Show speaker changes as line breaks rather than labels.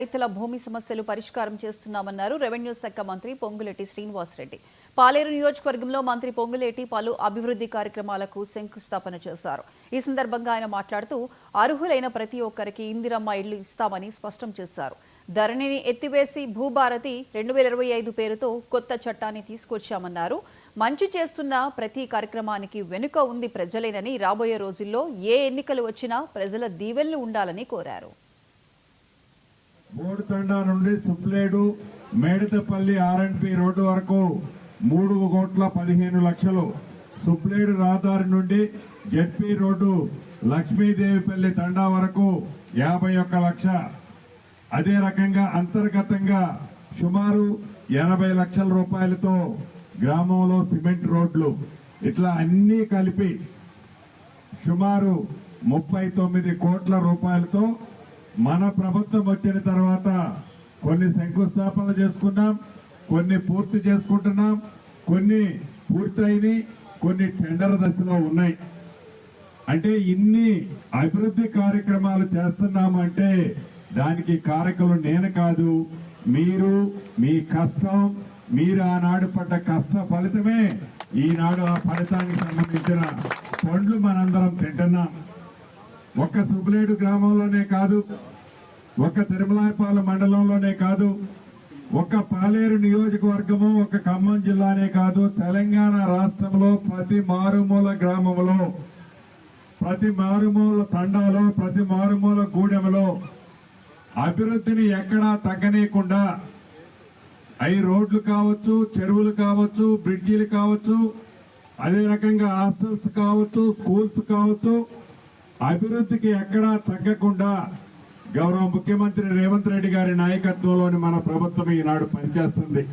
రైతుల భూమి సమస్యలు పరిష్కారం చేస్తున్నామన్నారు రెవెన్యూ శాఖ మంత్రి పొంగులేటి శ్రీనివాసరెడ్డి. పాలేరు నియోజకవర్గంలో మంత్రి పొంగులేటి పలు అభివృద్ధి కార్యక్రమాలకు శంకుస్థాపన చేశారు. ఈ సందర్భంగా ఆయన మాట్లాడుతూ అర్హులైన ప్రతి ఒక్కరికి ఇందిరమ్మ ఇళ్లు ఇస్తామని స్పష్టం చేశారు. ధరణిని ఎత్తివేసి భూభారతి 2025 పేరుతో కొత్త చట్టాన్ని తీసుకొచ్చామన్నారు. మంచి చేస్తున్న ప్రతి కార్యక్రమానికి వెనుక ఉంది ప్రజలేనని, రాబోయే రోజుల్లో ఏ ఎన్నికలు వచ్చినా ప్రజల దీవెనలు ఉండాలని కోరారు.
బోడుతండా నుండి సుప్లేడు మేడతపల్లి ఆర్ఎండ్పి రోడ్డు వరకు 3,15,00,000. సుప్లేడు రహదారి నుండి జెడ్పీ రోడ్డు లక్ష్మీదేవిపల్లి తండా వరకు 51 లక్ష. అదే రకంగా అంతర్గతంగా సుమారు 80 లక్షల రూపాయలతో గ్రామంలో సిమెంట్ రోడ్లు, ఇట్లా అన్నీ కలిపి సుమారు 39 కోట్ల రూపాయలతో మన ప్రభుత్వం వచ్చిన తర్వాత కొన్ని శంకుస్థాపనలు చేసుకున్నాం, కొన్ని పూర్తి చేసుకుంటున్నాం, కొన్ని పూర్తయినాయి, కొన్ని టెండర్ దశలో ఉన్నాయి. అంటే ఇన్ని అభివృద్ధి కార్యక్రమాలు చేస్తున్నామంటే దానికి కారకులు నేను కాదు, మీరు, మీ కష్టం, మీరు ఆనాడు పడ్డ కష్ట ఫలితమే ఈనాడు ఆ ఫలితానికి సంబంధించిన పండ్లు మనందరం తింటున్నాం. ఒక్క సుబ్లేడు గ్రామంలోనే కాదు, ఒక్క తిరుమలాయపాలెం మండలంలోనే కాదు, ఒక్క పాలేరు నియోజకవర్గము, ఒక ఖమ్మం జిల్లానే కాదు, తెలంగాణ రాష్ట్రంలో ప్రతి మారుమూల గ్రామంలో, ప్రతి మారుమూల తండాలో, ప్రతి మారుమూల గూడెంలో అభివృద్ధిని ఎక్కడా తగ్గనీయకుండా అవి రోడ్లు కావచ్చు, చెరువులు కావచ్చు, బ్రిడ్జీలు కావచ్చు, అదే రకంగా హాస్టల్స్ కావచ్చు, స్కూల్స్ కావచ్చు, అభివృద్ధికి ఎక్కడా తగ్గకుండా గౌరవ ముఖ్యమంత్రి రేవంత్ రెడ్డి గారి నాయకత్వంలోని మన ప్రభుత్వం ఈనాడు పనిచేస్తుంది.